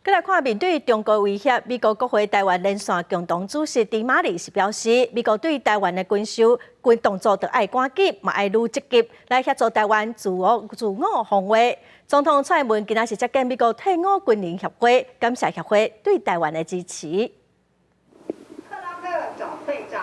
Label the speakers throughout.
Speaker 1: 再来看面对中国威胁，美国国会台湾连线共同主席迪马里是表示，美国对台湾的军动作就爱赶紧，嘛爱愈积极来协助台湾自我防卫。总统蔡英文今仔是接见美国退伍军人协会，感谢协会对台湾的支持。
Speaker 2: 克拉克总会长，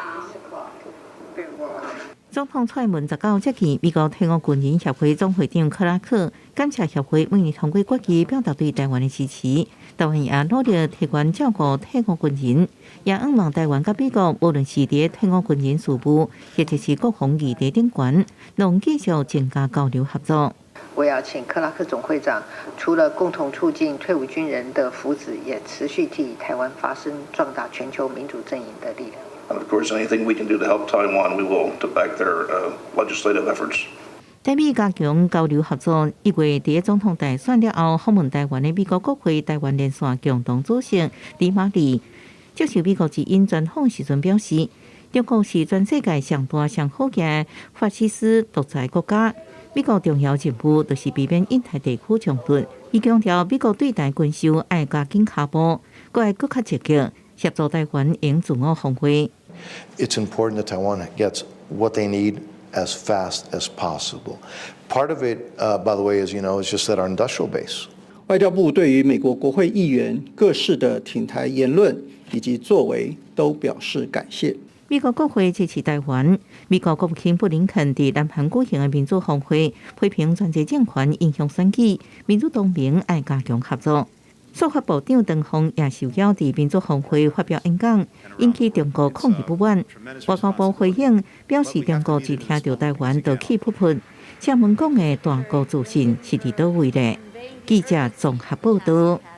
Speaker 3: 总统蔡英文19接见美国退伍军人协会总会长克拉克，感谢协会每年通过国旗表达对台湾的支持。台湾也努力提悬照顾退伍军人，也仰望台湾甲美国无论是伫退伍军人事务，或者是国防议题等权，拢继续增加交流合作。
Speaker 4: 我要请克拉克总会长，除了共同促进退伍军人的福祉，也持续替台湾发声，壮大全球民主阵营的力量。
Speaker 5: Of course, anything we can do to help Taiwan, we will to back their legislative efforts.
Speaker 3: 台美加强交流合作。1月伫总统大选了后，访问台湾的美国国会台湾连线共同主席李马利接受美国之音专访时阵表示，中国是全世界上大上好嘅法西斯独裁国家。美国重要任务就是避免印太地区冲突。伊强调，美国对台军售爱加紧脚步，佮爱更加积极协助台湾用自我防卫。
Speaker 6: It's important that Taiwan gets what they need as fast as possible. Part of it, by the way, as you know, is just that our industrial base.
Speaker 7: 外交部对于美国国会议员各式的挺台言论以及作为都表示感谢。
Speaker 3: 美国国会支持台湾，美国国务卿布林肯伫南韩举行的民主峰会，批评专制政权影响选举，民主同盟爱加强合作。司法部长陈凤也受邀伫民主峰会发表演讲，引起中国抗议不满。外交部回应表示，中国只听到台湾就起不喷，请问讲的大国自信是伫倒位咧？记者综合报道。